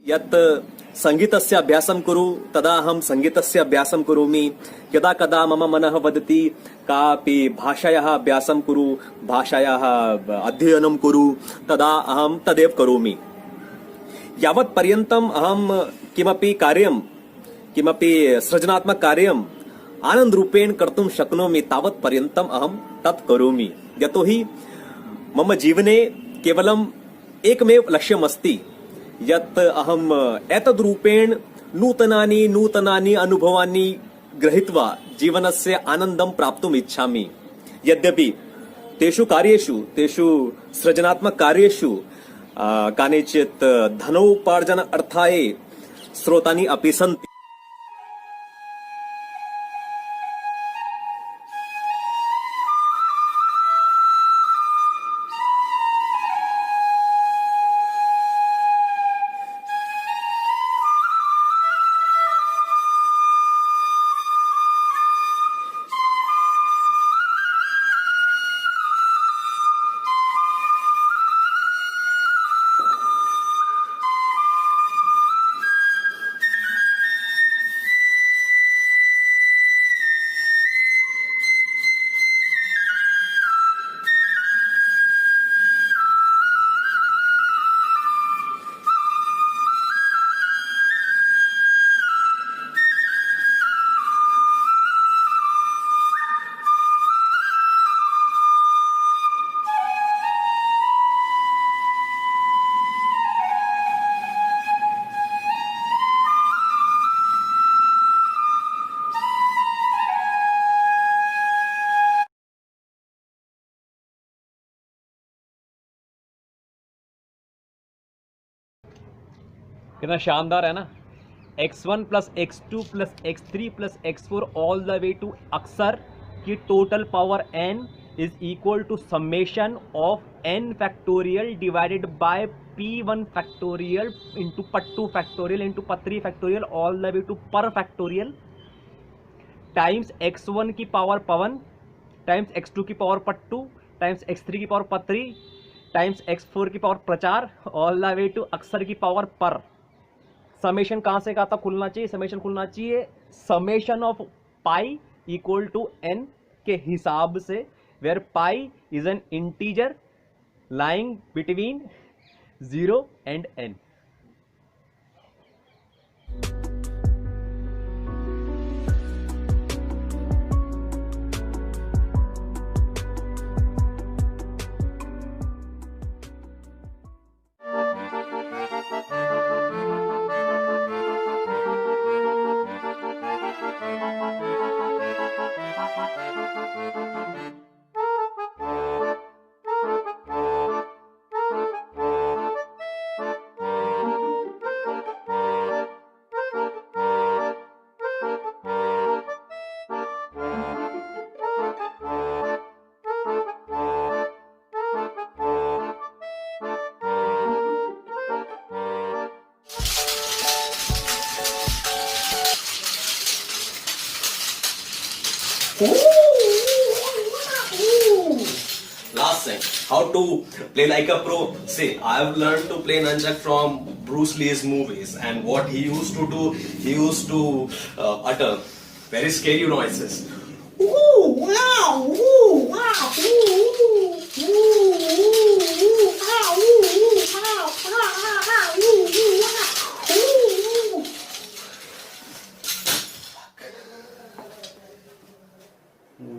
यत् संगीतस्य अभ्यासं कुरु तदा अहं संगीतस्य अभ्यासं करोमि। यदा कदा मम मनः वदति कापि भाषायाः अभ्यासं कुरु, भाषायाः अध्ययनं कुरु, तदा अहं तदेव करोमि। यावत् पर्यन्तम् अहं किमपि कार्यं, किमपि सृजनात्मक कार्यम् आनन्दरूपेण कर्तुं शक्नोमि तावत् पर्यन्तम् अहं तत् करोमि। यतोहि मम जीवने केवलम् एकमेव लक्ष्यमस्ति यत् अहम् एतद्रूपेण नूतनानि अनुभवानि गृहीत्वा जीवनस्य आनन्दं प्राप्तुम् इच्छामि। यद्यपि तेषु कार्येषु, तेषु सृजनात्मक कार्येषु कानिचित् धनोपार्जन अर्थाय स्रोतानि अपि सन्ति। कितना शानदार है ना। x1 plus x2 plus x3 plus x4 all the way to x r की total power n is equal to summation of n factorial divided by p1 factorial into p2 factorial into p3 factorial all the way to p r factorial times x1 की power पवन times x2 की power p2 times x3 की power p3 times x4 की power प्रचार all the way to x r की power पर। Summation कहाँ से कहाँ तक खुलना चाहिए? समेशन खुलना चाहिए summation of pi equal to n के हिसाब से, where pi is an integer lying between 0 and n। Last thing, how to play like a pro. See, I have learned to play nunchuck from Bruce Lee's movies, and what he used to do, he used to utter very scary noises. Ooh, wow, ooh, wow, ooh, ooh, ooh, ah, ooh, ooh, ah, ooh, ooh, ah, ooh.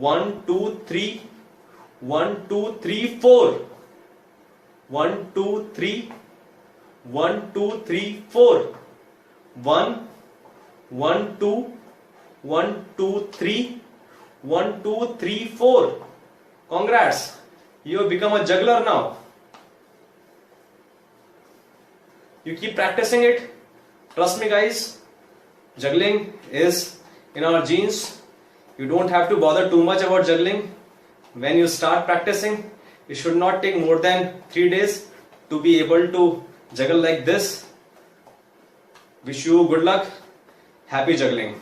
1, 2, 3. 1, 2, 3, 4. 1, 2, 3. 1, 2, 3, 4. 1, 1, 2. 1, 2, 3. 1, 2, 3, 4. Congrats! You have become a juggler now. You keep practicing it. Trust me, guys. Juggling is in our genes. You don't have to bother too much about juggling. When you start practicing, it should not take more than 3 days to be able to juggle like this. Wish you good luck. Happy juggling.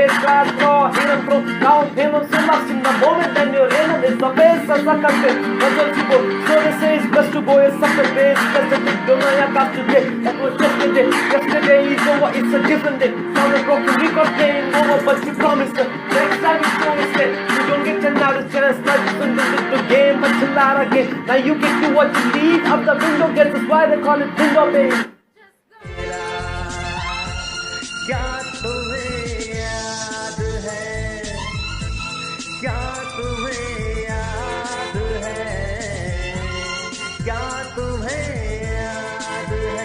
face card for in and through. Now him so lost in the moment and you're in and it's the face as a country. That's what you go. So they say it's best to go a sucker base. Cause the big don't know your cast today. That was yesterday. Yesterday is over, it's a different day. Sound a broken record playing over, but you promised it. Next time you promised it. You don't get another chance. Now you can do the game, but you lie again. Now you get to what you need. Up the window gets that's why they call it window babe. क्या तुम्हें याद है, क्या तुम्हें याद है, क्या तुम्हें याद है.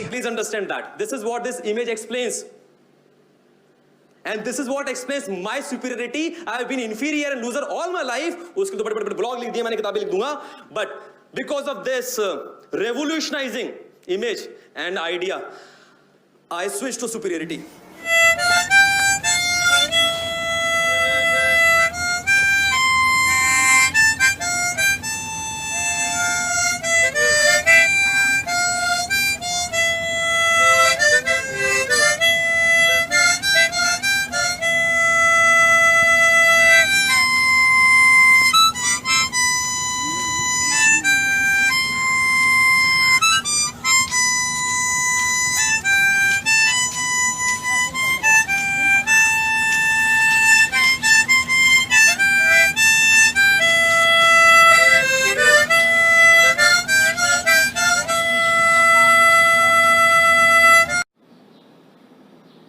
Please understand that. This is what this image explains. And this is what explains my superiority. I have been inferior and loser all my life. उसके तो बड़े-बड़े blog लिख दिए, मैंने किताबें लिख दूंगा. But because of this revolutionizing image and idea, I switched to superiority.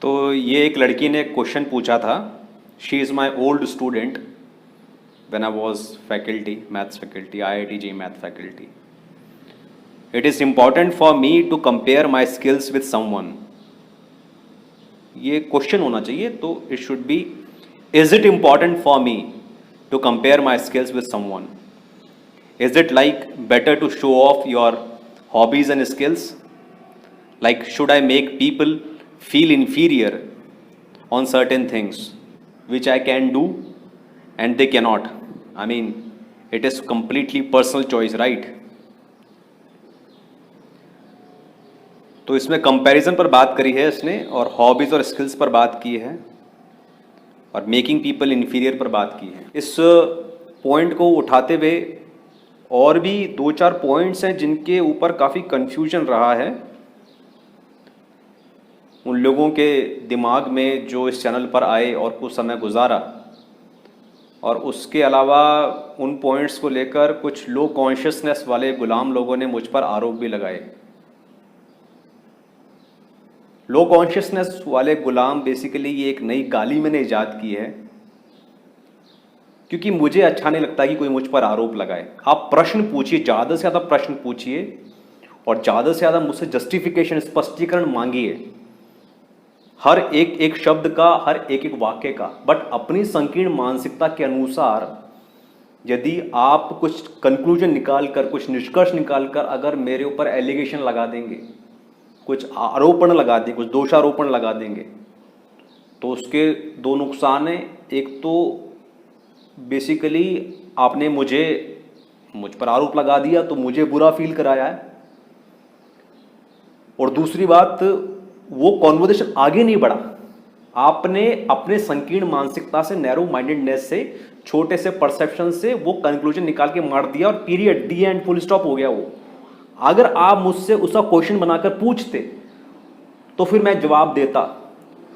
तो ये एक लड़की ने क्वेश्चन पूछा था. She is my old student when I was faculty, maths faculty, IIT JEE math faculty. It is important for me to compare my skills with someone. ये question होना चाहिए. तो it should be, is it important for me to compare my skills with someone? Is it like better to show off your hobbies and skills? Like, should I make people feel inferior on certain things which I can do and they cannot? I mean, it is completely personal choice, right? तो इसमें comparison पर बात करी है इसने, और hobbies और skills पर बात की है, और मेकिंग पीपल इन्फीरियर पर बात की है. इस पॉइंट को उठाते हुए और भी 2-4 पॉइंट्स हैं जिनके ऊपर काफ़ी कंफ्यूजन रहा है उन लोगों के दिमाग में जो इस चैनल पर आए और कुछ समय गुजारा. और उसके अलावा उन पॉइंट्स को लेकर कुछ लो कॉन्शियसनेस वाले गुलाम लोगों ने मुझ पर आरोप भी लगाए. लो कॉन्शियसनेस वाले गुलाम बेसिकली ये एक नई गाली मैंने ईजाद की है, क्योंकि मुझे अच्छा नहीं लगता कि कोई मुझ पर आरोप लगाए. आप प्रश्न पूछिए, ज़्यादा से ज़्यादा प्रश्न पूछिए और ज़्यादा से ज़्यादा मुझसे जस्टिफिकेशन, स्पष्टीकरण मांगिए. हर एक एक शब्द का, हर एक एक वाक्य का। बट अपनी संकीर्ण मानसिकता के अनुसार यदि आप कुछ कंक्लूजन निकाल कर, कुछ निष्कर्ष निकाल कर अगर मेरे ऊपर एलिगेशन लगा देंगे, कुछ आरोपण लगा देंगे, कुछ दोषारोपण लगा देंगे, तो उसके दो नुकसान हैं। एक तो बेसिकली आपने मुझ पर आरोप लगा दिया तो मुझे बुरा फील कराया है, और दूसरी बात वो कॉन्वर्सेशन आगे नहीं बढ़ा। आपने अपने संकीर्ण मानसिकता से, नैरो माइंडेडनेस से, छोटे से परसेप्शन से वो कंक्लूजन निकाल के मार दिया और period, the and, full stop हो गया वो। अगर आप मुझसे उसका क्वेश्चन बनाकर पूछते तो फिर मैं जवाब देता।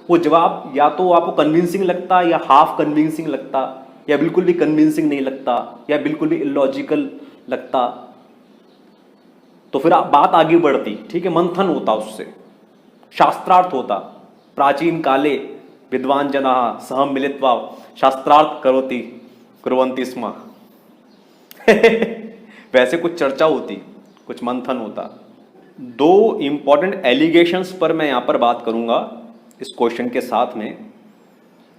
वो जवाब या तो आपको कन्विंसिंग लगता, या हाफ कन्विंसिंग लगता, या बिल्कुल भी कन्विंसिंग नहीं लगता, या बिल्कुल भी इलॉजिकल लगता, तो फिर बात आगे बढ़ती, ठीक है, मंथन होता, उससे शास्त्रार्थ होता। प्राचीन काले विद्वान जना सहम मिलित्वा शास्त्रार्थ करोति कुर्वन्ति स्म वैसे कुछ चर्चा होती, कुछ मंथन होता। दो इंपॉर्टेंट एलिगेशंस पर मैं यहां पर बात करूंगा इस क्वेश्चन के साथ में।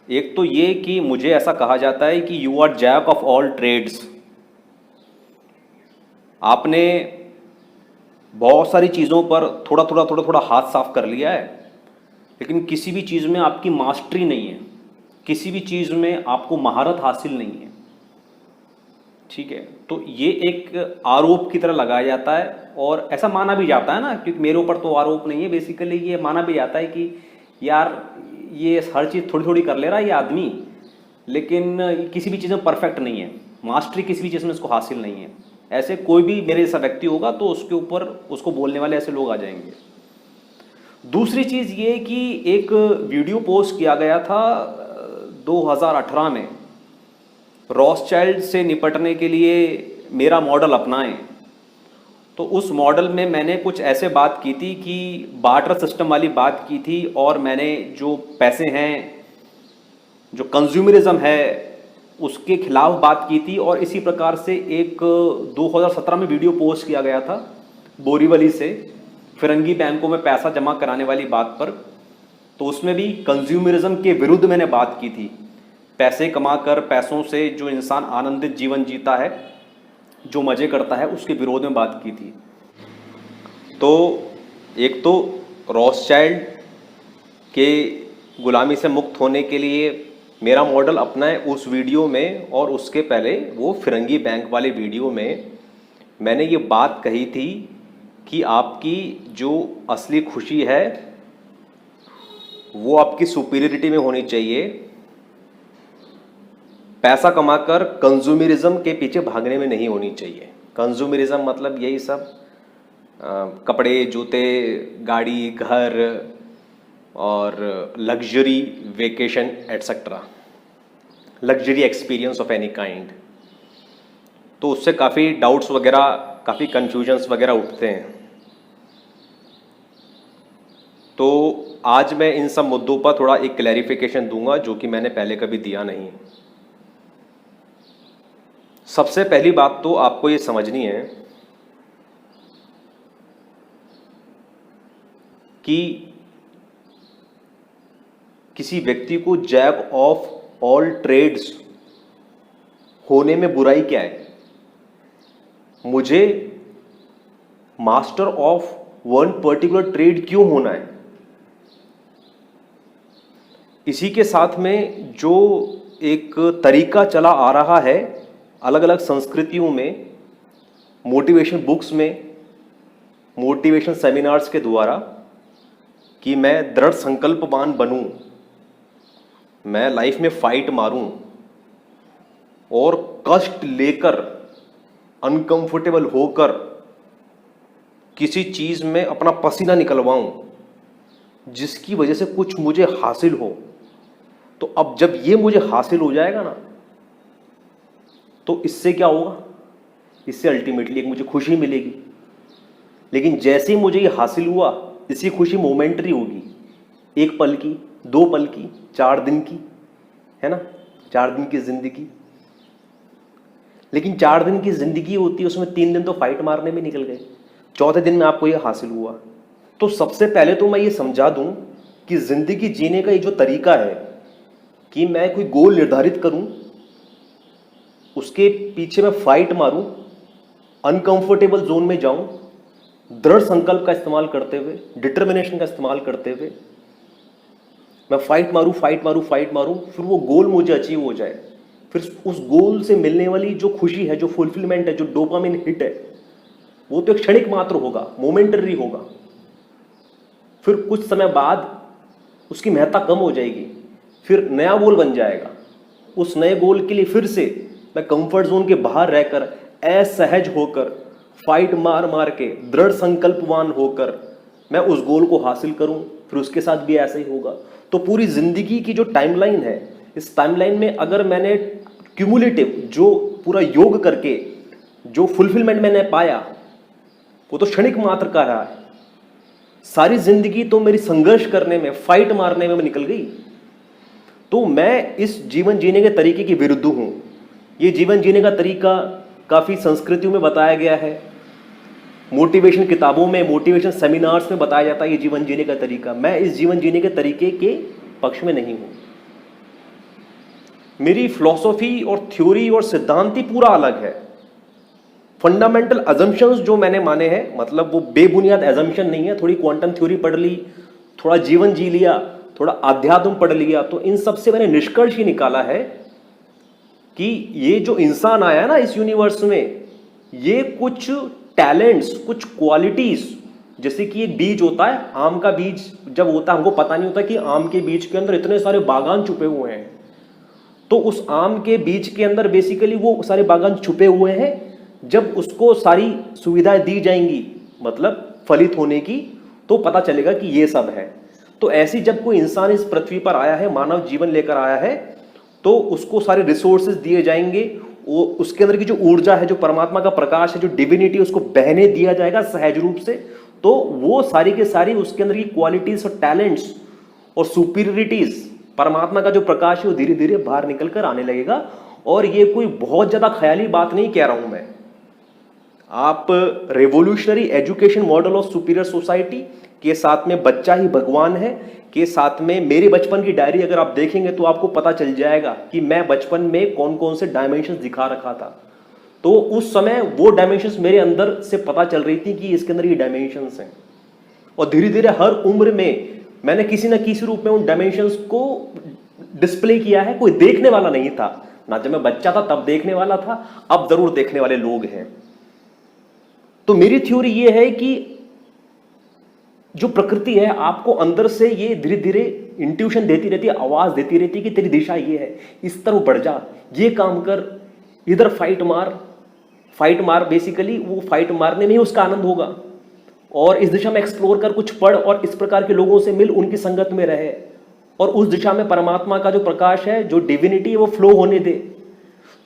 एक तो ये कि मुझे ऐसा कहा जाता है कि you are jack of all trades. आपने बहुत सारी चीज़ों पर थोड़ा थोड़ा हाथ साफ कर लिया है, लेकिन किसी भी चीज़ में आपकी मास्टरी नहीं है, किसी भी चीज़ में आपको महारत हासिल नहीं है, ठीक है। तो ये एक आरोप की तरह लगाया जाता है, और ऐसा माना भी जाता है ना, क्योंकि मेरे ऊपर तो आरोप नहीं है, बेसिकली ये माना भी जाता है कि यार ये हर चीज़ थोड़ी थोड़ी कर ले रहा है ये आदमी, लेकिन किसी भी चीज़ में परफेक्ट नहीं है, मास्टरी किसी भी चीज़ में इसको हासिल नहीं है। ऐसे कोई भी मेरे जैसा व्यक्ति होगा तो उसके ऊपर उसको बोलने वाले ऐसे लोग आ जाएंगे। दूसरी चीज़ ये कि एक वीडियो पोस्ट किया गया था 2018 में, रॉथस्चाइल्ड से निपटने के लिए मेरा मॉडल अपनाएं। तो उस मॉडल में मैंने कुछ ऐसे बात की थी कि बार्टर सिस्टम वाली बात की थी, और मैंने जो पैसे हैं, जो कंज्यूमरिज्म है, उसके खिलाफ बात की थी। और इसी प्रकार से एक 2017 में वीडियो पोस्ट किया गया था बोरीवली से फिरंगी बैंकों में पैसा जमा कराने वाली बात पर। तो उसमें भी कंज्यूमरिज्म के विरुद्ध मैंने बात की थी। पैसे कमाकर, पैसों से जो इंसान आनंदित जीवन जीता है, जो मज़े करता है, उसके विरोध में बात की थी। तो एक तो रॉथस्चाइल्ड के गुलामी से मुक्त होने के लिए मेरा मॉडल अपनाएं, उस वीडियो में, और उसके पहले वो फिरंगी बैंक वाले वीडियो में मैंने ये बात कही थी कि आपकी जो असली खुशी है वो आपकी सुपीरियरिटी में होनी चाहिए, पैसा कमाकर कंज्यूमरिज्म के पीछे भागने में नहीं होनी चाहिए। कंज्यूमरिज्म मतलब यही सब कपड़े, जूते, गाड़ी, घर और luxury vacation etcetera, luxury experience of any kind. तो उससे काफ़ी डाउट्स वगैरह, काफ़ी कन्फ्यूजन्स वगैरह उठते हैं। तो आज मैं इन सब मुद्दों पर थोड़ा एक क्लैरिफिकेशन दूंगा जो कि मैंने पहले कभी दिया नहीं। सबसे पहली बात तो आपको ये समझनी है कि किसी व्यक्ति को जैक ऑफ ऑल ट्रेड्स होने में बुराई क्या है। मुझे master of one particular trade क्यों होना है। इसी के साथ में जो एक तरीका चला आ रहा है अलग अलग संस्कृतियों में, मोटिवेशन बुक्स में, मोटिवेशन सेमिनार्स के द्वारा, कि मैं दृढ़ संकल्पवान बनूं, मैं लाइफ में फाइट मारूं और कष्ट लेकर, अनकंफर्टेबल होकर किसी चीज में अपना पसीना निकलवाऊं जिसकी वजह से कुछ मुझे हासिल हो। तो अब जब ये मुझे हासिल हो जाएगा ना, तो इससे क्या होगा, इससे अल्टीमेटली एक मुझे खुशी मिलेगी। लेकिन जैसे ही मुझे ये हासिल हुआ, इसी खुशी मोमेंटरी होगी, एक पल की, 2 पल की, 4 दिन की, है ना, 4 दिन की जिंदगी। लेकिन 4 दिन की जिंदगी होती है, उसमें 3 दिन तो फाइट मारने में निकल गए, 4थे दिन में आपको ये हासिल हुआ। तो सबसे पहले तो मैं ये समझा दूं कि जिंदगी जीने का ये जो तरीका है कि मैं कोई गोल निर्धारित करूं, उसके पीछे मैं फाइट मारूं, अनकंफर्टेबल जोन में जाऊं, दृढ़ संकल्प का इस्तेमाल करते हुए, डिटर्मिनेशन का इस्तेमाल करते हुए मैं फाइट मारूं, फिर वो गोल मुझे अचीव हो जाए, फिर उस गोल से मिलने वाली जो खुशी है, जो फुलफिलमेंट है, जो डोपामिन हिट है, वो तो एक क्षणिक मात्र होगा, मोमेंटरी होगा। फिर कुछ समय बाद उसकी महत्ता कम हो जाएगी, फिर नया गोल बन जाएगा। उस नए गोल के लिए फिर से मैं कंफर्ट जोन के बाहर रहकर, असहज होकर, फाइट मार मार के, दृढ़ संकल्पवान होकर मैं उस गोल को हासिल करूं। फिर उसके साथ भी ऐसा ही होगा। तो पूरी जिंदगी की जो टाइमलाइन है, इस टाइमलाइन में अगर मैंने क्यूमुलेटिव जो पूरा योग करके जो फुलफिलमेंट मैंने पाया, वो तो क्षणिक मात्र का रहा है। सारी जिंदगी तो मेरी संघर्ष करने में, फाइट मारने में निकल गई। तो मैं इस जीवन जीने के तरीके के विरुद्ध हूं। ये जीवन जीने का तरीका काफी संस्कृतियों में बताया गया है, मोटिवेशन किताबों में, मोटिवेशन सेमिनार्स में बताया जाता है ये जीवन जीने का तरीका। मैं इस जीवन जीने के तरीके के पक्ष में नहीं हूं। मेरी फिलॉसफी और थ्योरी और सिद्धांत ही पूरा अलग है। फंडामेंटल अजम्पशंस जो मैंने माने हैं, मतलब वो बेबुनियाद अजम्पशन नहीं है। थोड़ी क्वांटम थ्योरी पढ़ ली, थोड़ा जीवन जी लिया, थोड़ा अध्यात्म पढ़ लिया, तो इन सब से मैंने निष्कर्ष ही निकाला है कि ये जो इंसान आया ना इस यूनिवर्स में, ये कुछ टैलेंट्स, कुछ क्वालिटीज, जैसे कि एक बीज होता है, आम का बीज जब होता है, हमको पता नहीं होता कि आम के बीज के अंदर इतने सारे बागान छुपे हुए हैं। तो उस आम के बीज के अंदर बेसिकली वो सारे बागान छुपे हुए हैं। जब उसको सारी सुविधाएं दी जाएंगी, मतलब फलित होने की, तो पता चलेगा कि ये सब है। तो ऐसी जब कोई इंसान इस पृथ्वी पर आया है, मानव जीवन लेकर आया है, तो उसको सारे रिसोर्सेज दिए जाएंगे। वो उसके अंदर की जो ऊर्जा है, जो परमात्मा का प्रकाश है, जो डिविनिटी, उसको बहने दिया जाएगा सहज रूप से। तो वो सारी के सारी उसके अंदर की क्वालिटीज और टैलेंट्स और सुपीरियरिटीज, परमात्मा का जो प्रकाश है, वो धीरे धीरे बाहर निकल कर आने लगेगा। और ये कोई बहुत ज्यादा ख्याली बात नहीं कह रहा हूं मैं। आप revolutionary education model of superior society के साथ में बच्चा ही भगवान है के साथ में मेरे बचपन की डायरी अगर आप देखेंगे तो आपको पता चल जाएगा कि मैं बचपन में कौन कौन से डायमेंशंस दिखा रखा था। तो उस समय वो डायमेंशंस मेरे अंदर से पता चल रही थी कि इसके अंदर ये डायमेंशंस हैं। और धीरे धीरे हर उम्र में मैंने किसी ना किसी रूप में उन डायमेंशंस को डिस्प्ले किया है। कोई देखने वाला नहीं था ना, जब मैं बच्चा था तब देखने वाला था, अब जरूर देखने वाले लोग हैं। तो मेरी थ्योरी ये है कि जो प्रकृति है आपको अंदर से ये धीरे धीरे इंट्यूशन देती रहती है, आवाज देती रहती है कि तेरी दिशा ये है, इस तरफ बढ़ जा, ये काम कर, इधर फाइट मार। बेसिकली वो फाइट मारने में ही उसका आनंद होगा। और इस दिशा में एक्सप्लोर कर, कुछ पढ़ और इस प्रकार के लोगों से मिल, उनकी संगत में रहे और उस दिशा में परमात्मा का जो प्रकाश है, जो डिविनिटी है, वो फ्लो होने दे।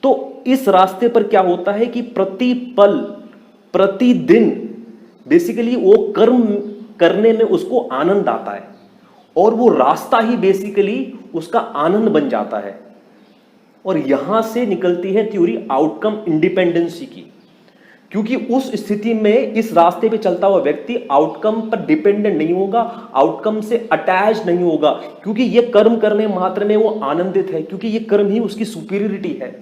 तो इस रास्ते पर क्या होता है कि प्रति पल, प्रतिदिन बेसिकली वो कर्म करने में उसको आनंद आता है और वो रास्ता ही बेसिकली उसका आनंद बन जाता है। और यहां से निकलती है थ्योरी आउटकम इंडिपेंडेंसी की, क्योंकि उस स्थिति में इस रास्ते पे चलता हुआ व्यक्ति आउटकम पर डिपेंडेंट नहीं होगा, आउटकम से अटैच नहीं होगा, क्योंकि ये कर्म करने मात्र में वो आनंदित है, क्योंकि ये कर्म ही उसकी सुपीरियरिटी है।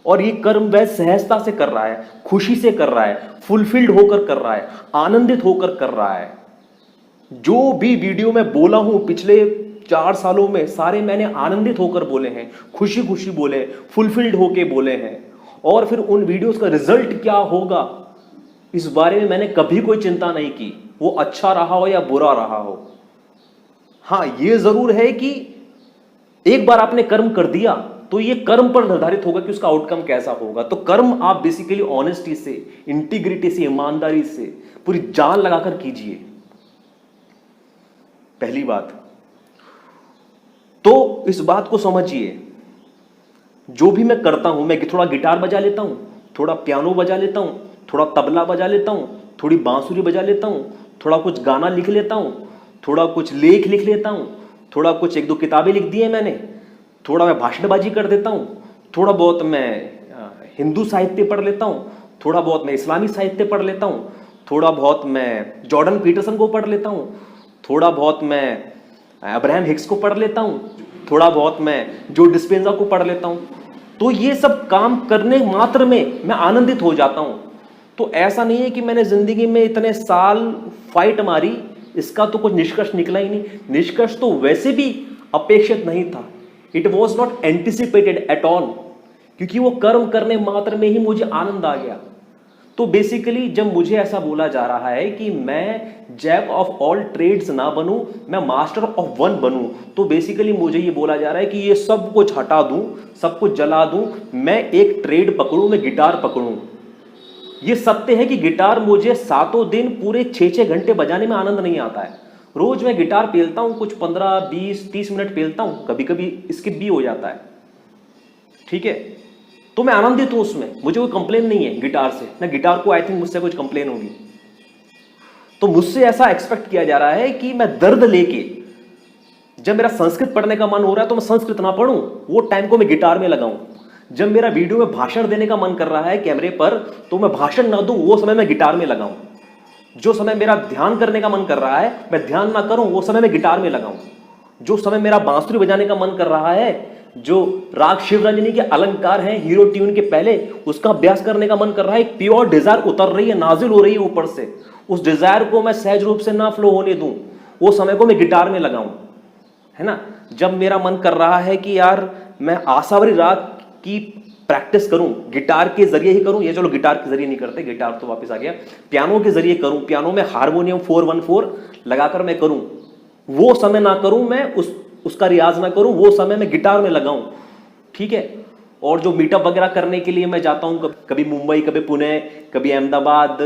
और ये कर्म वह सहजता से कर रहा है, खुशी से कर रहा है, फुलफिल्ड होकर कर रहा है, आनंदित होकर कर रहा है। जो भी वीडियो में बोला हूं पिछले 4 सालों में, सारे मैंने आनंदित होकर बोले हैं, खुशी खुशी बोले, फुलफिल्ड होकर बोले हैं। और फिर उन वीडियोस का रिजल्ट क्या होगा इस बारे में मैंने कभी कोई चिंता नहीं की, वो अच्छा रहा हो या बुरा रहा हो। हां, ये जरूर है कि एक बार आपने कर्म कर दिया तो ये कर्म पर निर्धारित होगा कि उसका आउटकम कैसा होगा। तो कर्म आप बेसिकली ऑनेस्टी से, इंटीग्रिटी से, ईमानदारी से, पूरी जान लगाकर कीजिए, पहली बात। तो इस बात को समझिए, जो भी मैं करता हूं, मैं थोड़ा गिटार बजा लेता हूं, थोड़ा पियानो बजा लेता हूं, थोड़ा तबला बजा लेता हूं, थोड़ी बांसुरी बजा लेता हूं, थोड़ा कुछ गाना लिख लेता हूं, थोड़ा कुछ लेख लिख लेता हूं, थोड़ा कुछ 1-2 किताबें लिख दी है मैंने, थोड़ा मैं भाषणबाजी कर देता हूं, थोड़ा बहुत मैं हिंदू साहित्य पढ़ लेता हूं, थोड़ा बहुत मैं इस्लामी साहित्य पढ़ लेता हूं, थोड़ा बहुत मैं जॉर्डन पीटरसन को पढ़ लेता हूं, थोड़ा बहुत मैं अब्राहम हिक्स को पढ़ लेता हूं, थोड़ा बहुत मैं जो डिस्पेंजा को पढ़ लेता हूं, तो ये सब काम करने मात्र में मैं आनंदित हो जाता हूं। तो ऐसा नहीं है कि मैंने जिंदगी में इतने साल फाइट मारी, इसका तो कुछ निष्कर्ष निकला ही नहीं। निष्कर्ष तो वैसे भी अपेक्षित नहीं था, it was not anticipated at all, क्योंकि वो कर्म करने मात्र में ही मुझे आनंद आ गया। तो बेसिकली जब मुझे ऐसा बोला जा रहा है कि मैं जैक ऑफ ऑल ट्रेड्स ना बनूं, मैं मास्टर ऑफ वन बनूं, तो बेसिकली मुझे ये बोला जा रहा है कि ये सब कुछ हटा दूं, सब कुछ जला दूं, मैं एक ट्रेड पकड़ूं, मैं गिटार पकड़ूं। ये सत्य है कि गिटार मुझे सातों दिन पूरे 6-6 घंटे बजाने में आनंद नहीं आता है। रोज मैं गिटार पेलता हूं, कुछ 15, 20, 30 मिनट पेलता हूं, कभी कभी स्किप भी हो जाता है, ठीक है, तो मैं आनंदित हूं उसमें, मुझे कोई कंप्लेन नहीं है गिटार से, ना गिटार को आई थिंक मुझसे कुछ कंप्लेन होगी। तो मुझसे ऐसा एक्सपेक्ट किया जा रहा है कि मैं दर्द लेके, जब मेरा संस्कृत पढ़ने का मन हो रहा है तो मैं संस्कृत ना पढ़ूं, वो टाइम को मैं गिटार में लगाऊं। जब मेरा वीडियो में भाषण देने का मन कर रहा है कैमरे पर, तो मैं भाषण ना दूं, वो समय मैं गिटार में लगाऊं। जो समय मेरा ध्यान करने का मन कर रहा है, मैं ध्यान ना करूं, वो समय मैं गिटार में लगाऊं। जो समय मेरा बांसुरी बजाने का मन कर रहा है, जो राग शिवरंजनी के अलंकार हैं हीरो ट्यून के पहले, उसका अभ्यास करने का मन कर रहा है, एक प्योर डिजायर उतर रही है, नाजिल हो रही है ऊपर से, उस डिजायर को मैं सहज रूप से ना फ्लो होने दूं, वो समय को मैं गिटार में लगाऊं, है ना। जब मेरा मन कर रहा है कि यार मैं आशावरी राग की प्रैक्टिस करूं, गिटार के जरिए ही करूं, ये चलो गिटार के जरिए नहीं करते, गिटार तो वापस आ गया, पियानो के जरिए करूं, पियानो में हारमोनियम 414 लगाकर मैं करूं, वो समय ना करूं, मैं उसका रियाज ना करूं, वो समय मैं गिटार में लगाऊं, ठीक है। और जो मीटअप वगैरह करने के लिए मैं जाता हूं, कभी मुंबई, कभी पुणे, कभी अहमदाबाद,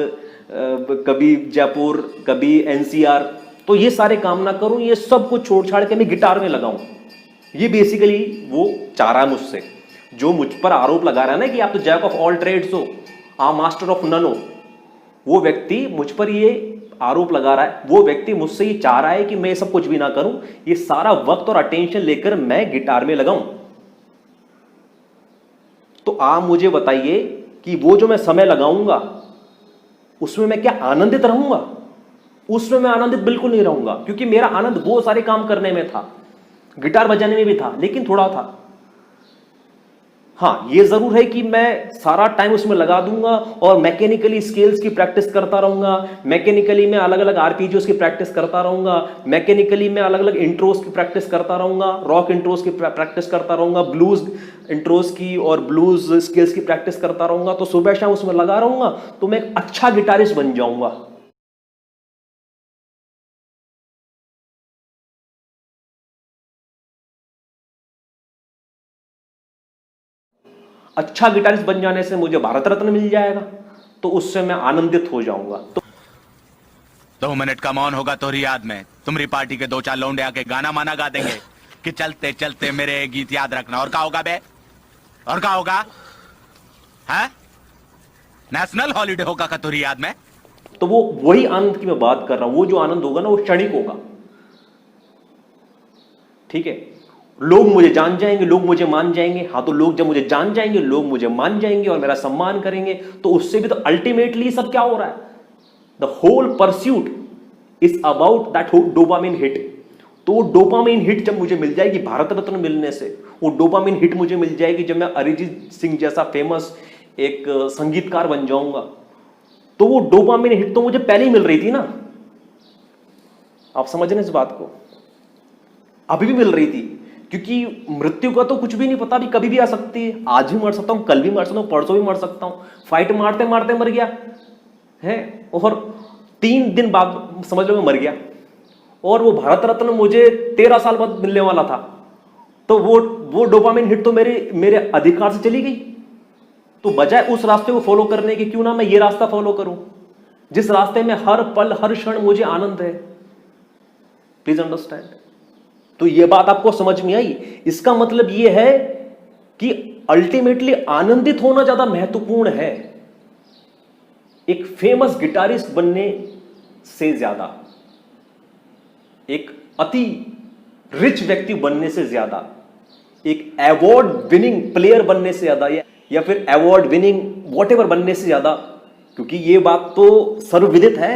कभी जयपुर, कभी एनसीआर, तो ये सारे काम ना करूं, ये सब कुछ छोड़ छाड़ के मैं गिटार में लगाऊं। ये बेसिकली वो चाह रहा है मुझसे, जो मुझ पर आरोप लगा रहा है ना कि आप तो जैक ऑफ ऑल ट्रेड्स हो, आप मास्टर ऑफ नन हो, वो व्यक्ति मुझ पर ये आरोप लगा रहा है, वो व्यक्ति मुझसे ये चाह रहा है कि मैं सब कुछ भी ना करूं, ये सारा वक्त और अटेंशन लेकर मैं गिटार में लगाऊं। तो आप मुझे बताइए कि वो जो मैं समय लगाऊंगा उसमें मैं क्या आनंदित रहूंगा? उसमें मैं आनंदित बिल्कुल नहीं रहूंगा, क्योंकि मेरा आनंद वो सारे काम करने में था, गिटार बजाने में भी था, लेकिन थोड़ा था। हाँ, ये जरूर है कि मैं सारा टाइम उसमें लगा दूंगा और मैकेनिकली स्केल्स की प्रैक्टिस करता रहूंगा, मैकेनिकली मैं अलग अलग आरपीजीओस की प्रैक्टिस करता रहूंगा, मैकेनिकली मैं अलग अलग इंट्रोस की प्रैक्टिस करता रहूंगा, रॉक इंट्रोस की प्रैक्टिस करता रहूंगा, ब्लूज इंट्रोस की और ब्लूज स्केल्स की प्रैक्टिस करता रहूंगा। तो सुबह शाम उसमें लगा रहूंगा, तो मैं एक अच्छा गिटारिस्ट बन जाऊंगा। अच्छा गिटारिस्ट बन जाने से मुझे भारत रत्न मिल जाएगा, तो उससे मैं आनंदित हो जाऊंगा। तो 2 मिनट का मौन होगा तोरी याद में, तुम्हारी पार्टी के 2-4 लौंडे आके गाना माना गा देंगे कि चलते चलते मेरे गीत याद रखना। और क्या होगा बे? और क्या होगा? है नेशनल हॉलीडे होगा का तोरी याद में? तो वो वही आनंद की मैं बात कर रहा हूं, वो जो आनंद होगा ना वो क्षणिक होगा, ठीक है। लोग मुझे जान जाएंगे, लोग मुझे मान जाएंगे। हाँ, तो लोग जब मुझे जान जाएंगे, लोग मुझे मान जाएंगे और मेरा सम्मान करेंगे, तो उससे भी तो अल्टीमेटली सब क्या हो रहा है, the whole pursuit is about that dopamine hit. तो डोपामिन हिट जब मुझे मिल जाएगी भारत रत्न मिलने से, वो डोपामिन हिट मुझे मिल जाएगी जब मैं अरिजीत सिंह जैसा फेमस एक संगीतकार बन जाऊंगा, तो वो डोपामिन हिट तो मुझे पहले ही मिल रही थी ना। आप समझ रहे हैं इस बात को? अभी भी मिल रही थी, क्योंकि मृत्यु का तो कुछ भी नहीं पता, भी कभी भी आ सकती है। आज भी मर सकता हूं, कल भी मर सकता हूं, परसों भी मर सकता हूं। फाइट मारते मारते मर गया है, और 3 दिन बाद समझ लो मैं मर गया, और वो भारत रत्न मुझे 13 साल बाद मिलने वाला था। तो वो डोपामिन हिट तो मेरे अधिकार से चली गई। तो बजाय उस रास्ते को फॉलो करने के, क्यों ना मैं ये रास्ता फॉलो करूं जिस रास्ते में हर पल हर क्षण मुझे आनंद है। Please understand. तो ये बात आपको समझ में आई? इसका मतलब ये है कि अल्टीमेटली आनंदित होना ज्यादा महत्वपूर्ण है एक फेमस गिटारिस्ट बनने से ज्यादा, एक अति रिच व्यक्ति बनने से ज्यादा, एक अवार्ड विनिंग प्लेयर बनने से ज्यादा, या फिर अवार्ड विनिंग व्हाटएवर बनने से ज्यादा। क्योंकि ये बात तो सर्वविदित है,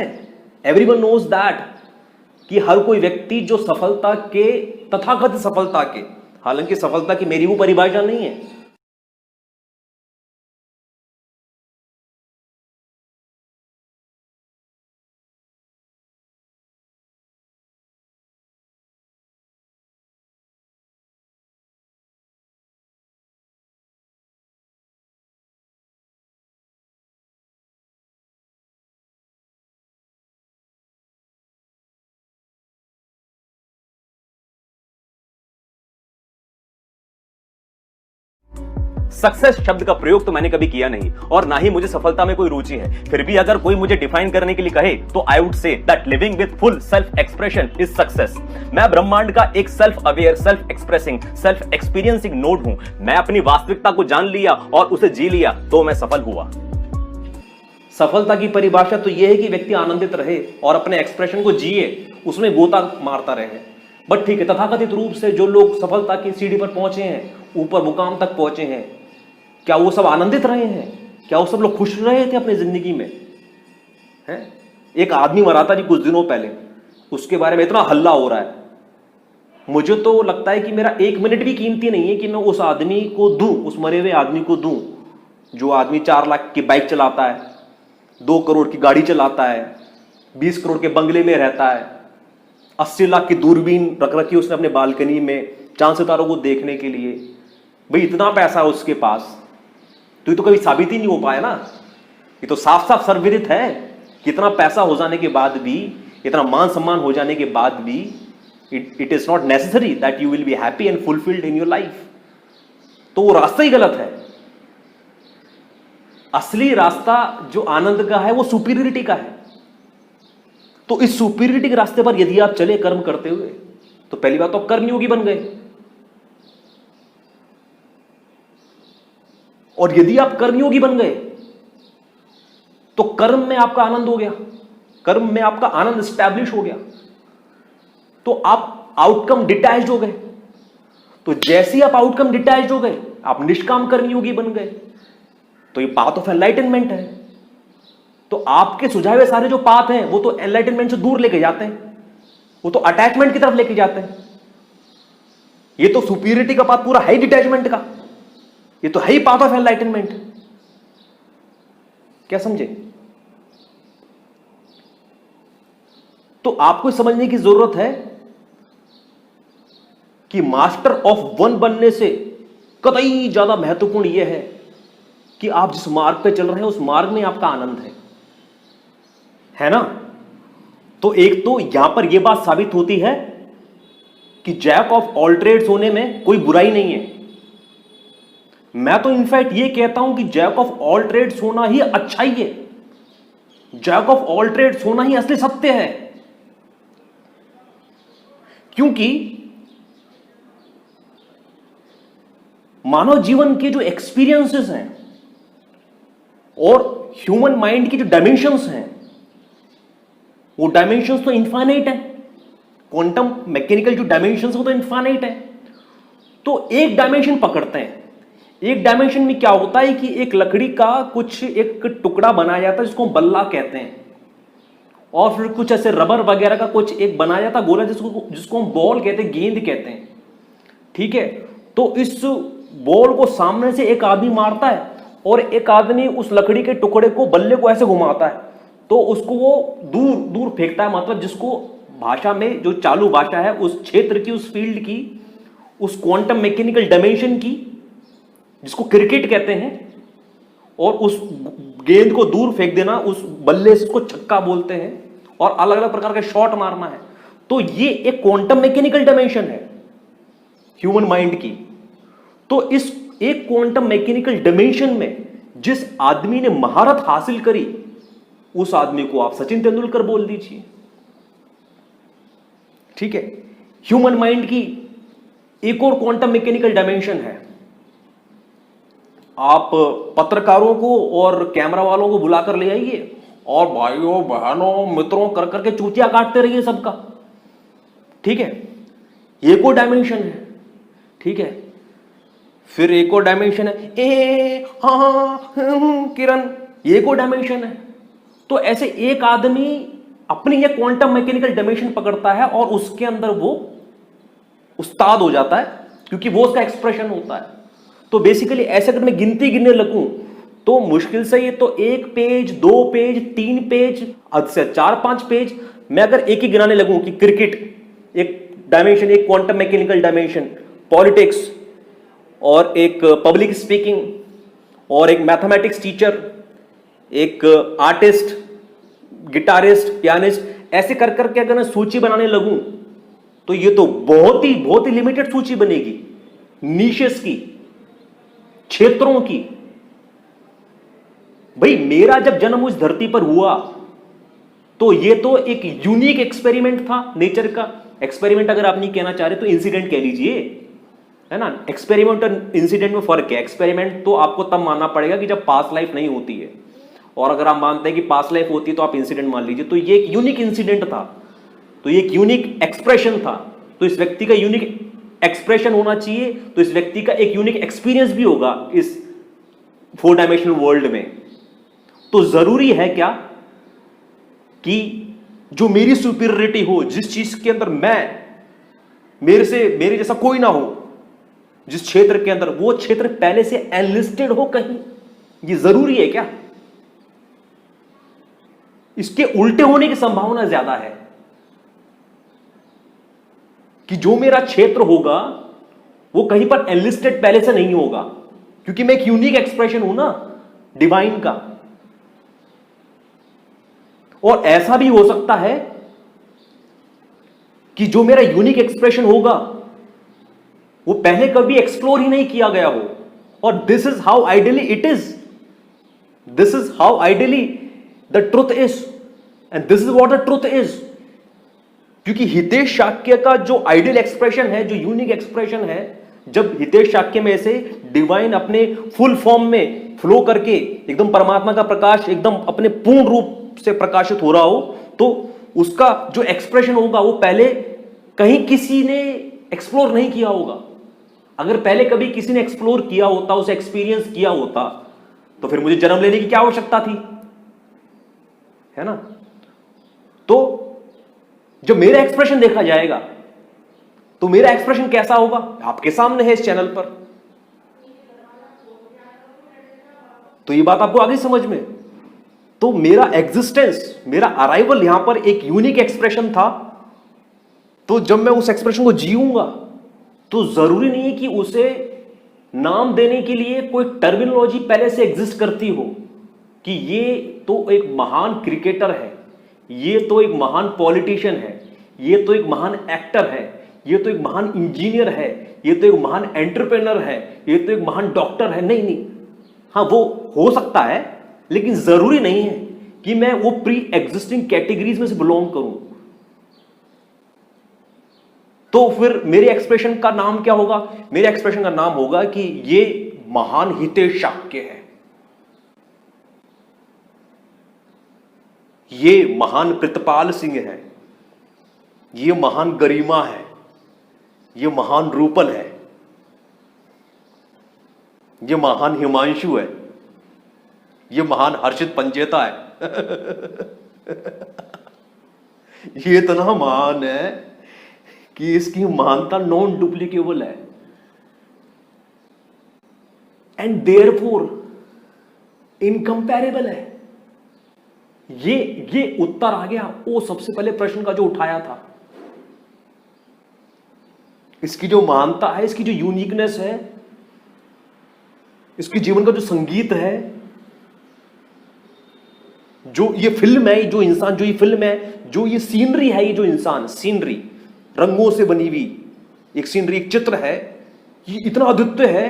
एवरीवन नोज दैट कि हर कोई व्यक्ति जो सफलता के, तथाकथित सफलता के, हालांकि सफलता की मेरी वो परिभाषा नहीं है, सक्सेस शब्द का प्रयोग तो मैंने कभी किया नहीं और ना ही मुझे सफलता में कोई रुचि है। फिर भी अगर कोई मुझे डिफाइन करने के लिए कहे तो I would say that living with full self expression is success. मैं ब्रह्मांड का एक self aware, self expressing, self experiencing node हूं। मैं अपनी वास्तविकता को जान लिया और उसे जी लिया तो मैं सफल हुआ। सफलता की परिभाषा तो यह है कि व्यक्ति आनंदित रहे और अपने एक्सप्रेशन को जिए, उसमें गोता मारता रहे। बट ठीक है, तथाकथित रूप से जो लोग सफलता की सीढ़ी पर पहुंचे हैं, ऊपर मुकाम तक पहुंचे हैं, क्या वो सब आनंदित रहे हैं? क्या वो सब लोग खुश रहे थे अपनी जिंदगी में? हैं? एक आदमी मरा था जी कुछ दिनों पहले, उसके बारे में इतना हल्ला हो रहा है। मुझे तो लगता है कि मेरा 1 मिनट भी कीमती नहीं है कि मैं उस आदमी को दूं, उस मरे हुए आदमी को दूं, जो आदमी 4 लाख की बाइक चलाता है, 2 करोड़ की गाड़ी चलाता है, 20 करोड़ के बंगले में रहता है, 80 लाख की दूरबीन रख रखी उसने अपने बालकनी में चांद सितारों को देखने के लिए। भाई इतना पैसा है उसके पास, तो ये तो कभी साबित ही नहीं हो पाया ना। ये तो साफ साफ सर्वविदित है कि इतना पैसा हो जाने के बाद भी, इतना मान सम्मान हो जाने के बाद भी, it is not necessary that you will be happy and fulfilled in your life. तो वो रास्ता ही गलत है। असली रास्ता जो आनंद का है वो सुपीरियरिटी का है। तो इस सुपीरियरिटी के रास्ते पर यदि आप चले कर्म करते हुए, तो पहली बात तो आप कर्मयोगी बन गए। और यदि आप कर्मयोगी बन गए तो कर्म में आपका आनंद हो गया, कर्म में आपका आनंद स्टैब्लिश हो गया, तो आप आउटकम डिटैच्ड हो गए। तो जैसे ही आप आउटकम डिटैच्ड हो गए, आप निष्काम कर्मयोगी बन गए। तो ये पाथ ऑफ एनलाइटनमेंट है। तो आपके सुझाए हुए सारे जो पाथ हैं वो तो एनलाइटनमेंट से दूर लेके जाते हैं, वो तो अटैचमेंट की तरफ लेके जाते हैं। ये तो सुपीरियरिटी का पाथ पूरा है डिटैचमेंट का, ये तो है ही पाथ ऑफ एनलाइटनमेंट। क्या समझे? तो आपको समझने की जरूरत है कि मास्टर ऑफ वन बनने से कतई ज्यादा महत्वपूर्ण यह है कि आप जिस मार्ग पे चल रहे हैं उस मार्ग में आपका आनंद है ना। तो एक तो यहां पर यह बात साबित होती है कि जैक ऑफ ऑल ट्रेड्स होने में कोई बुराई नहीं है। मैं तो इनफैक्ट ये कहता हूं कि जैक ऑफ ऑल ट्रेड्स होना ही अच्छाई है। जैक ऑफ ऑल ट्रेड्स होना ही असली सत्य है। क्योंकि मानव जीवन के जो एक्सपीरियंसेस हैं और ह्यूमन माइंड की जो डायमेंशंस हैं, वो डायमेंशंस तो इनफाइनाइट है। क्वांटम मैकेनिकल जो डायमेंशंस वो तो इनफाइनाइट है। तो एक डायमेंशन पकड़ते हैं, एक डायमेंशन में क्या होता है कि एक लकड़ी का कुछ एक टुकड़ा बनाया जाता है जिसको हम बल्ला कहते हैं, और फिर कुछ ऐसे रबर वगैरह का कुछ एक बनाया जाता है गोला जिसको हम बॉल कहते हैं, गेंद कहते हैं। ठीक है, तो इस बॉल को सामने से एक आदमी मारता है और एक आदमी उस लकड़ी के टुकड़े को, बल्ले को ऐसे घुमाता है, तो उसको वो दूर दूर फेंकता है। मतलब जिसको भाषा में जो चालू भाषा है उस क्षेत्र की, उस फील्ड की, उस क्वांटम मैकेनिकल डायमेंशन की, जिसको क्रिकेट कहते हैं, और उस गेंद को दूर फेंक देना, उस बल्ले से उसको छक्का बोलते हैं, और अलग अलग प्रकार के शॉट मारना है। तो ये एक क्वांटम मैकेनिकल डायमेंशन है ह्यूमन माइंड की। तो इस एक क्वांटम मैकेनिकल डायमेंशन में जिस आदमी ने महारत हासिल करी, उस आदमी को आप सचिन तेंदुलकर बोल दीजिए। ठीक है, ह्यूमन माइंड की एक और क्वांटम मैकेनिकल डायमेंशन है। आप पत्रकारों को और कैमरा वालों को बुलाकर ले आइए और भाइयों बहनों मित्रों कर करके चूतिया काटते रहिए सबका। ठीक है, एक और डायमेंशन है। ठीक है, फिर एक और डायमेंशन है, हाँ किरण, एक और डायमेंशन है। तो ऐसे एक आदमी अपनी ये क्वांटम मैकेनिकल डायमेंशन पकड़ता है और उसके अंदर वो उस्ताद हो जाता है, क्योंकि वो उसका एक्सप्रेशन होता है। तो बेसिकली ऐसे अगर मैं गिनती गिनने लगूं तो मुश्किल से ये तो 1 पेज, 2 पेज, 3 पेज, अधिक से 4-5 पेज मैं अगर एक ही गिनाने लगूं कि क्रिकेट एक डायमेंशन, एक क्वांटम मैकेनिकल डायमेंशन, पॉलिटिक्स और एक पब्लिक स्पीकिंग और एक मैथमेटिक्स टीचर, एक आर्टिस्ट, गिटारिस्ट, पियानिस्ट, ऐसे कर करके अगर मैं सूची बनाने लगूं तो ये तो बहुत ही लिमिटेड सूची बनेगी, नीशेस की, क्षेत्रों की। भाई मेरा जब जन्म उस धरती पर हुआ तो ये तो एक यूनिक एक्सपेरिमेंट था, नेचर का एक्सपेरिमेंट अगर आप नहीं कहना चाह रहे तो इंसिडेंट कह लीजिए, है ना। एक्सपेरिमेंट और इंसिडेंट में फर्क है। एक्सपेरिमेंट तो आपको तब मानना पड़ेगा कि जब पास्ट लाइफ नहीं होती है, और अगर आप मानते हैं कि पास्ट लाइफ होती है तो आप इंसिडेंट मान लीजिए। तो ये एक यूनिक इंसिडेंट था, तो ये एक यूनिक एक्सप्रेशन था, तो इस व्यक्ति का यूनिक एक्सप्रेशन होना चाहिए, तो इस व्यक्ति का एक यूनिक एक्सपीरियंस भी होगा इस 4 डायमेंशनल वर्ल्ड में। तो जरूरी है क्या कि जो मेरी सुपीरियरिटी हो, जिस चीज के अंदर मेरे जैसा कोई ना हो, जिस क्षेत्र के अंदर, वो क्षेत्र पहले से एनलिस्टेड हो कहीं, ये जरूरी है क्या? इसके उल्टे होने की संभावना ज्यादा है कि जो मेरा क्षेत्र होगा वो कहीं पर एनलिस्टेड पहले से नहीं होगा, क्योंकि मैं एक यूनिक एक्सप्रेशन हूं ना डिवाइन का। और ऐसा भी हो सकता है कि जो मेरा यूनिक एक्सप्रेशन होगा वो पहले कभी एक्सप्लोर ही नहीं किया गया हो, और this is how ideally it is, this is how ideally the truth is, and this is what the truth is. क्योंकि हितेश शाक्य का जो आइडियल एक्सप्रेशन है, जो यूनिक एक्सप्रेशन है, जब हितेश शाक्य में से डिवाइन अपने फुल फॉर्म में फ्लो करके एकदम परमात्मा का प्रकाश एकदम अपने पूर्ण रूप से प्रकाशित हो रहा हो, तो उसका जो एक्सप्रेशन होगा वो पहले कहीं किसी ने एक्सप्लोर नहीं किया होगा। अगर पहले कभी किसी ने एक्सप्लोर किया होता, उसे एक्सपीरियंस किया होता, तो फिर मुझे जन्म लेने की क्या आवश्यकता थी, है ना। तो जब मेरा एक्सप्रेशन देखा जाएगा तो मेरा एक्सप्रेशन कैसा होगा आपके सामने है इस चैनल पर। तो ये बात आपको आगे समझ में। तो मेरा एग्जिस्टेंस, मेरा अराइवल यहां पर एक यूनिक एक्सप्रेशन था। तो जब मैं उस एक्सप्रेशन को जीऊंगा तो जरूरी नहीं है कि उसे नाम देने के लिए कोई टर्मिनोलॉजी पहले से एग्जिस्ट करती हो कि ये तो एक महान क्रिकेटर है, ये तो एक महान पॉलिटिशियन है, ये तो एक महान एक्टर है, ये तो एक महान इंजीनियर है, ये तो एक महान एंटरप्रेन्योर है, ये तो एक महान डॉक्टर है। नहीं नहीं, हाँ वो हो सकता है, लेकिन जरूरी नहीं है कि मैं वो प्री एग्जिस्टिंग कैटेगरीज में से बिलोंग करूं। तो फिर मेरे एक्सप्रेशन का नाम क्या होगा? मेरे एक्सप्रेशन का नाम होगा कि ये महान हितेश शाक्य है, ये महान प्रितपाल सिंह है, ये महान गरिमा है, ये महान रूपल है, ये महान हिमांशु है, ये महान हर्षित पंचेता है। ये इतना महान है कि इसकी महानता नॉन डुप्लीकेबल है, एंड देयरफॉर इनकंपैरेबल है। ये उत्तर आ गया वो सबसे पहले प्रश्न का जो उठाया था। इसकी जो महानता है, इसकी जो यूनिकनेस है, इसके जीवन का जो संगीत है, जो ये फिल्म है, जो इंसान, जो ये फिल्म है, जो ये सीनरी है, ये जो इंसान, सीनरी रंगों से बनी हुई एक सीनरी, एक चित्र है, ये इतना अद्वितीय है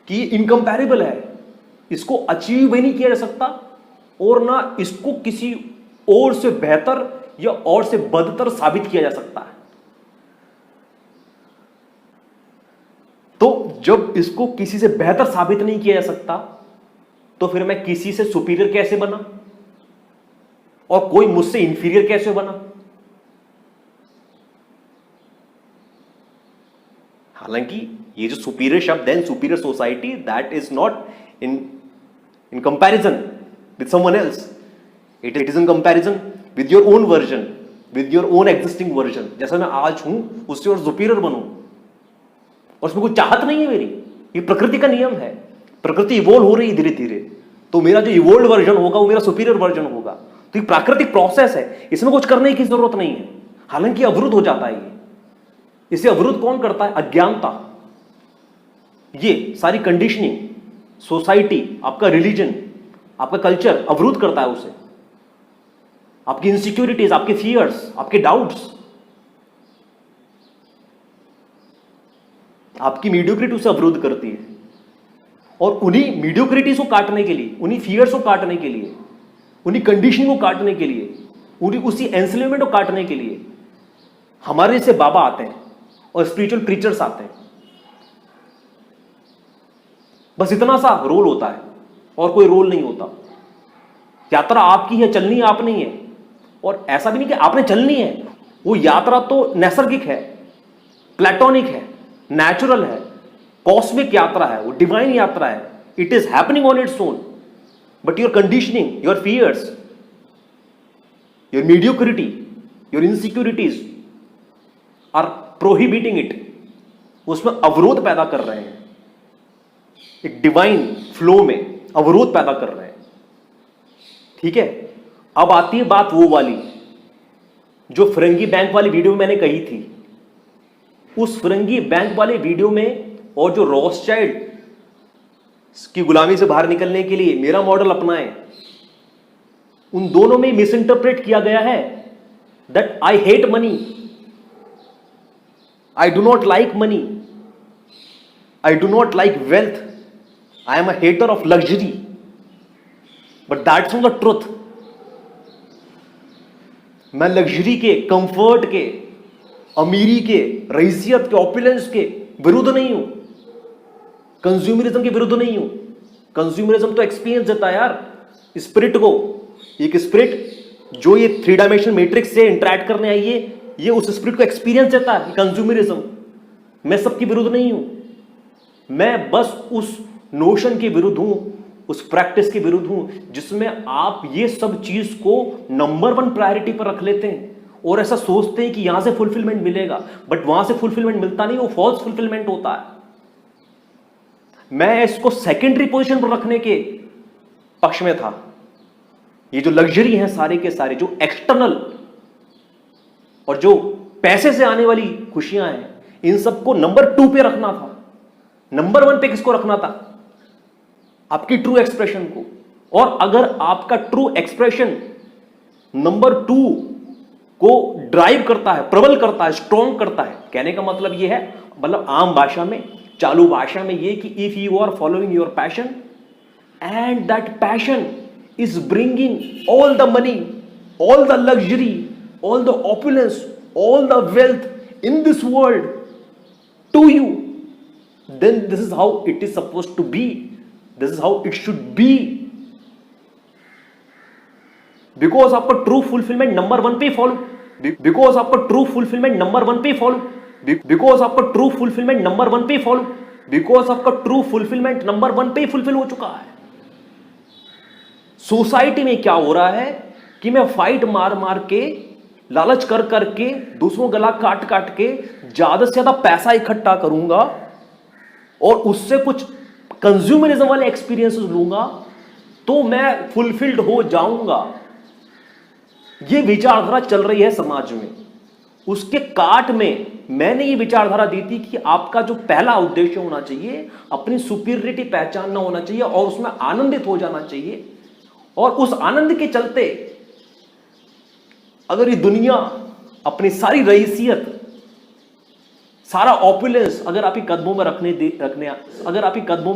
कि ये इनकंपैरेबल है। इसको अचीव ही नहीं किया जा सकता, और ना इसको किसी और से बेहतर या और से बदतर साबित किया जा सकता है। तो जब इसको किसी से बेहतर साबित नहीं किया जा सकता, तो फिर मैं किसी से सुपीरियर कैसे बना और कोई मुझसे इंफीरियर कैसे बना? हालांकि ये जो सुपीरियर शब्द है, superior society, that is not in comparison with someone else. It is in comparison with your own version, with your own existing version. जैसा मैं आज हूं उससे और सुपीरियर बनूं, और उसमें कोई चाहत नहीं है मेरी, ये प्रकृति का नियम है। प्रकृति इवोल्व हो रही है धीरे धीरे, तो मेरा जो इवोल्व वर्जन होगा वो मेरा सुपीरियर वर्जन होगा। तो ये प्राकृतिक प्रोसेस है, इसमें कुछ करने की जरूरत नहीं है। हालांकि अवरुद्ध हो जाता है ये। इसे अवरुद्ध कौन करता है? अज्ञानता। ये सारी कंडीशनिंग, सोसाइटी, आपका रिलीजन, आपका कल्चर अवरुद्ध करता है उसे। आपकी इनसिक्योरिटीज, आपके फियर्स, आपके डाउट्स, आपकी मीडियोक्रिटी उसे अवरुद्ध करती है। और उन्हीं मीडियोक्रिटीज को काटने के लिए, उन्हीं फियर्स को काटने के लिए, उन्हीं कंडीशन को काटने के लिए, उन्हीं उसी एंसलेवमेंट को काटने के लिए हमारे से बाबा आते हैं और स्पिरिचुअल प्रीचर्स आते हैं। बस इतना सा रोल होता है और कोई रोल नहीं होता। यात्रा आपकी है, चलनी आपने ही है। और ऐसा भी नहीं कि आपने चलनी है, वो यात्रा तो नैसर्गिक है, प्लेटोनिक है, नेचुरल है, कॉस्मिक यात्रा है, वो डिवाइन यात्रा है। It is happening on its own, but your conditioning, your fears, your mediocrity, your insecurities are prohibiting it, उसमें अवरोध पैदा कर रहे हैं। एक डिवाइन फ्लो में अवरोध पैदा कर रहे हैं। ठीक है, अब आती है बात वो वाली जो फिरंगी बैंक वाली वीडियो में मैंने कही थी। उस फिरंगी बैंक वाले वीडियो में और जो रॉथस्चाइल्ड की गुलामी से बाहर निकलने के लिए मेरा मॉडल अपनाए, उन दोनों में मिस इंटरप्रेट किया गया है that I hate money, I do not like money, I do not like wealth, I am a hater of luxury, but that's not the truth. मैं लग्जरी के, कंफर्ट के, अमीरी के, रईसियत के, ऑपुलेंस के विरुद्ध नहीं हूं, कंज्यूमरिज्म के विरुद्ध नहीं हूं। कंज्यूमरिज्म तो एक्सपीरियंस देता है यार स्पिरिट को। एक स्पिरिट जो ये 3 डायमेंशनल मैट्रिक्स से इंटरैक्ट करने आई है, ये उस स्पिरिट को एक्सपीरियंस देता है। कंज्यूमरिज्म, मैं सबके विरुद्ध नहीं हूं, मैं बस उस नोशन के विरुद्ध हूं, उस प्रैक्टिस के विरुद्ध हूं जिसमें आप ये सब चीज को नंबर 1 प्रायोरिटी पर रख लेते हैं और ऐसा सोचते हैं कि यहां से फुलफिलमेंट मिलेगा, बट वहां से फुलफिलमेंट मिलता नहीं, वो फॉल्स फुलफिलमेंट होता है। मैं इसको सेकेंडरी पोजीशन पर रखने के पक्ष में था। ये जो लग्जरी है सारे के सारे, जो एक्सटर्नल और जो पैसे से आने वाली खुशियां हैं, इन सबको नंबर 2 पे रखना था। नंबर 1 पे किसको रखना था? आपकी ट्रू एक्सप्रेशन को। और अगर आपका ट्रू एक्सप्रेशन नंबर 2 को ड्राइव करता है, प्रबल करता है, स्ट्रॉन्ग करता है, कहने का मतलब यह है, मतलब आम भाषा में, चालू भाषा में यह कि if you are following your passion and that passion is bringing all the money, all the luxury, all the opulence, all the wealth in this world to you, then this is how it is supposed to be. This is how it should be. Because आपका true fulfillment number 1 पे follow, because आपका true fulfillment number 1 पे follow, because आपका true fulfillment number 1 पे follow, because आपका true fulfillment number 1 पे fulfil हो चुका है। सोसाइटी में क्या हो रहा है कि मैं फाइट मार मार के, लालच कर करके, दूसरों गला काट काट के ज्यादा से ज्यादा पैसा इकट्ठा करूंगा और उससे कुछ कंज्यूमरिज्म वाले एक्सपीरियंसेस लूंगा तो मैं फुलफिल्ड हो जाऊंगा। यह विचारधारा चल रही है समाज में। उसके काट में मैंने ये विचारधारा दी थी कि आपका जो पहला उद्देश्य होना चाहिए, अपनी सुपीरियरिटी पहचानना होना चाहिए और उसमें आनंदित हो जाना चाहिए। और उस आनंद के चलते अगर ये दुनिया अपनी सारी रईसियत, सारा ऑपुलेंस अगर आपके कदमों में रखने अगर आपके कदमों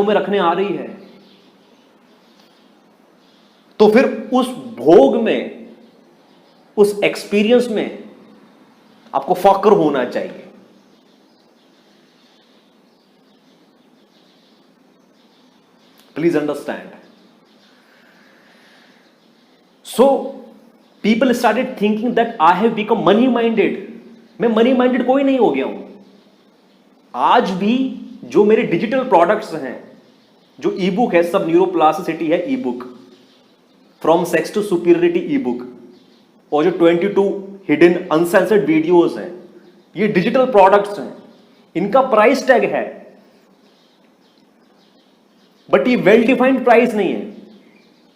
में रखने आ रही है, तो फिर उस भोग में, उस एक्सपीरियंस में आपको फक्र होना चाहिए। Please understand. So people started thinking that I have become money minded. मैं मनी माइंडेड कोई नहीं हो गया हूं। आज भी जो मेरे डिजिटल प्रोडक्ट्स हैं, जो ई बुक है सब न्यूरोप्लास्टिसिटी है ebook, from sex to superiority ebook, और जो 22 हिडन अनसेंसर्ड वीडियोस हैं, ये डिजिटल प्रोडक्ट्स हैं, इनका प्राइस टैग है, बट ये वेल डिफाइंड प्राइस नहीं है।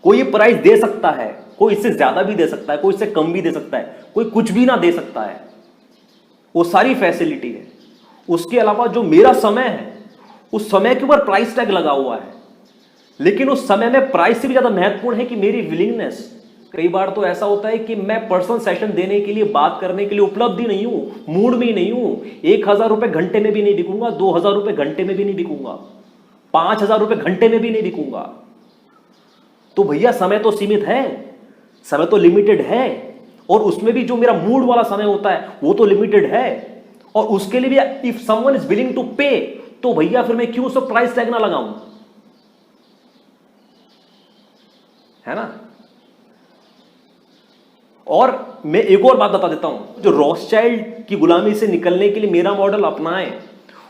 कोई ये प्राइस दे सकता है, कोई इससे ज्यादा भी दे सकता है, कोई इससे कम भी दे सकता है, कोई कुछ भी ना दे सकता है। वो सारी फैसिलिटी है। उसके अलावा जो मेरा समय है, उस समय के ऊपर प्राइस टैग लगा हुआ है, लेकिन उस समय में प्राइस से भी ज्यादा महत्वपूर्ण है कि मेरी विलिंगनेस। कई बार तो ऐसा होता है कि मैं पर्सनल सेशन देने के लिए, बात करने के लिए उपलब्ध ही नहीं हूं, मूड में ही नहीं हूं। 1000 रुपए घंटे में भी नहीं बिकूंगा, 2000 रुपए घंटे में भी नहीं बिकूंगा, 5000 रुपए घंटे में भी नहीं बिकूंगा। तो भैया समय तो सीमित है, समय तो लिमिटेड है, और उसमें भी जो मेरा मूड वाला समय होता है वो तो लिमिटेड है। और उसके लिए भी if someone is willing to pay, तो भैया फिर मैं क्यों उसको प्राइस टैग ना लगाऊं, है ना। और मैं एक और बात बता देता हूं, जो रॉथस्चाइल्ड की गुलामी से निकलने के लिए मेरा मॉडल अपनाए,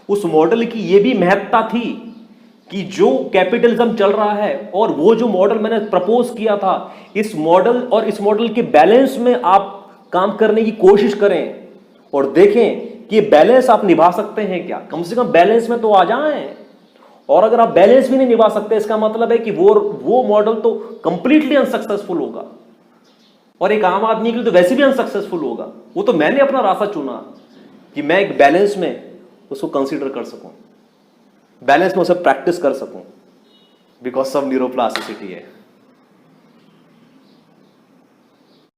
उस मॉडल की यह भी महत्ता थी कि जो कैपिटलिज्म चल रहा है और वो जो मॉडल मैंने प्रपोज किया था, इस मॉडल और इस मॉडल के बैलेंस में आप काम करने की कोशिश करें और देखें कि ये बैलेंस आप निभा सकते हैं क्या। कम से कम बैलेंस में तो आ जाएं। और अगर आप बैलेंस भी नहीं निभा सकते, इसका मतलब है कि वो मॉडल तो कंप्लीटली अनसक्सेसफुल होगा, और एक आम आदमी के लिए तो वैसे भी अनसक्सेसफुल होगा। वो तो मैंने अपना रास्ता चुना कि मैं एक बैलेंस में उसको कंसीडर कर सकूं, बैलेंस में उसे प्रैक्टिस कर सकूं, बिकॉज सब न्यूरोप्लास्टिसिटी है।